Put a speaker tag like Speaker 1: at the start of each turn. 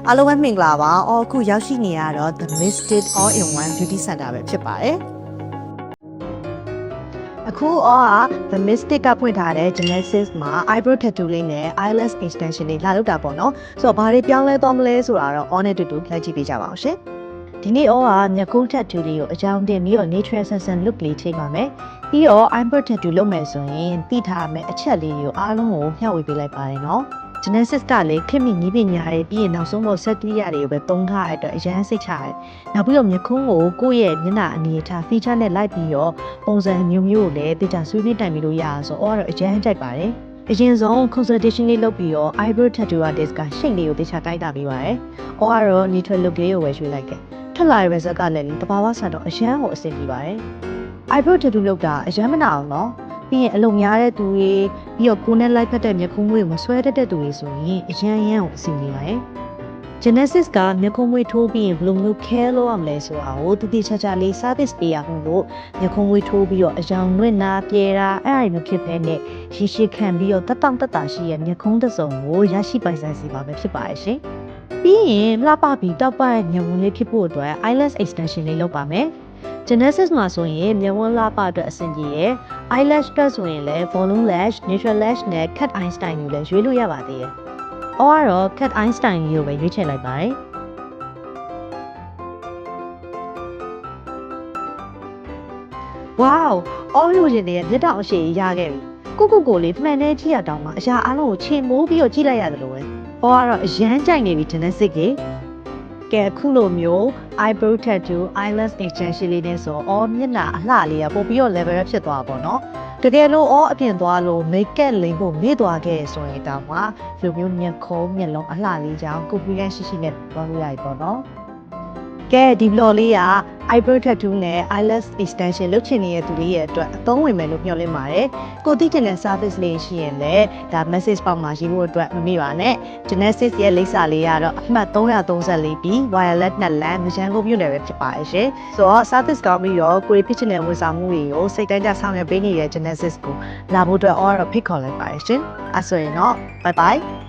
Speaker 1: အားလုံးပဲမင်္ဂလာပါ။အခုရောက်ရှိနေရတော့ The Mystic All-in-One Beauty Center ပဲဖြစ်ပါတယ်။အခုThe Mystic ကဖွင့်ထားတဲ့ Genesis မှာ eyebrow tattoo လေးနဲ့ eyelash extension လေးလာလုပ်တာပေါ့နော်။ဆိုတော့ဘာတွေပြောင်းလဲသွားမလဲဆိုတာတော့ on နဲ့တူတူလိုက်ကြည့်ပေးကြပါအောင်ရှင်။ဒီနေ့မျက်ခုံး tattoo လေးကိုအကြောင်းတင်ပြီးတော့ natural sunset look လေးချိန်ပါမယ်။ပြီးတော့ eyebrow tattoo လုပ်မယ်ဆိုရင်သိထားမယ်အချက်လေးကိုအားလုံးကိုမျှဝေပေးလိုက်ပါတယ်နော်။ Genesis ကလည်းခင်မိနီးပညာတွေပြီးရင်နောက်ဆုံးတော့ set တွေတွေကိုပဲသုံးထားတဲ့အတွက်အရန်စိတ်ချရတယ်။နောက်ပြီးတော့မျက်ခုံးကိုကိုယ့်ရဲ့မျက်နှာအနေထား feature နဲ့လိုက်ပြီးတော့ပုံစံမျိုးမျိုးကိုလည်းတေချာဆွေးနွေးတိုင်ပြီးလို့ရအောင်ဆိုတော့အရန်ကြိုက်ပါတယ်။အရင်ဆုံး consultation လေးလုပ်ပြီးတော့ eyebrow tattoo artist ကရှိတ်လေးကိုတေချာတိုက်တာပေးပါတယ်။ကတော့ neutral look လေးကိုဝယ်ရွှေ့လိုက်ခဲ့။ထွက်လာတဲ့ result ကလည်းတဘာဝဆန်တော့အရန်ကိုအဆင်ပြေပါတယ်။ eyebrow tattoo လုပ်တာအရန်မနာအောင်နော်။ပြီးရင်အလုံများတဲ့သူတွေပြီးတော့ကိုယ်နဲ့လိုက်ဖက်တဲ့မျက်ခုံးမွေးကိုမဆွဲတတ်တဲ့သူတွေဆိုရင်အရန်ကိုအဆင်ပြေပါတယ်။ Genesis ကမျက်ခုံးမွေးထိုးပြီးရင်ဘယ်လိုမျိုး care လုပ်ရမလဲဆိုတာကိုတတိချာချာလေး service ပေးရအောင်လို့မျက်ခုံးမွေးထိုးပြီးတော့အယောင်လွင့်နာပြေတာအဲ့ဒါမျိုးဖြစ်တဲ့နဲ့ရေရှည်ခံပြီးတော့တက်တာရှိရဲ့မျက်ခုံးတစ်စုံကိုရရှိပိုင်ဆိုင်စီပါပဲဖြစ်ပါရဲ့ရှင်။ပြီးရင်လှပပြီးတောက်ပရဲ့မျက်ဝန်းလေးဖြစ်ဖို့အတွက် eyelash extension လေးလုပ်ပါမယ်။ Genesis မှာဆိုရင်မျက်ဝန်းလှပအတွက်အဆင်ပြေရယ် eyelash အတွက်ဆိုရင်လည်း volume lash, natural lash နဲ့ cat eye style ကိုလည်းရွေးလို့ရပါသေးတယ်။ကတော့ cat eye style ကိုပဲရွေးချယ်လိုက်ပါတယ်။ Wow! လို့ရင်လည်းမျက်တောင်အရှိရခဲ့ပြီ။ကိုလေးမှန်နေကြည့်ရတောင်မှအရာအားလုံးကိုချိန်မိုးပြီးတော့ကြည့်လိုက်ရတယ်လို့ပဲ။ကတော့အရန်ကြိုက်နေပြီ Genesis ကကဲအခုလိုမျိုး eyebrow tattoo, eyelash extension လေးနဲ့ဆိုမျက်နှာအလှလေးကပို့ပြီးတော့ level up ဖြစ်သွားပါတော့။တကယ်လို့အပြင်သွားလို့ makeup လိမ်ဖို့မေ့သွားခဲ့ဆိုရင်တောင်မှဒီလိုမျိုးမျက်ခုံးမျက်လုံးအလှလေးကြောင့် confidence ရှိနဲ့သွားလို့ရပြီပေါ့နော်။ကဲဒီ vlog လေးက eyebrow tattoo နဲ့ eyelash extension လုပ်ချင်နေတဲ့သူလေးရဲ့အတွက်အသုံးဝင်မယ်လို့မျှော်လင့်ပါတယ်။ကိုသိချင်တဲ့ service လေးရှိရင်လည်းဒါ message ပေါက်မှာရေးဖို့အတွက်မမေ့ပါနဲ့။ Genesis ရဲ့လိပ်စာလေးကတော့အမှတ်334ပြီး wireless နဲ့လမ်းမရန်ကုန်မြို့နယ်ပဲဖြစ်ပါရဲ့ရှင်။ဆိုတော့ service ကောင်းပြီးတော့ကိုယ်ဖြစ်ချင်တဲ့ဝန်ဆောင်မှုတွေကိုစိတ်တိုင်းကြဆောင်ရွက်ပေးနေတဲ့ Genesis ကိုလာဖို့အတွက်တော့ဖိတ်ခေါ်လိုက်ပါရဲ့ရှင်။အဲ့ဆိုရင်တော့ bye bye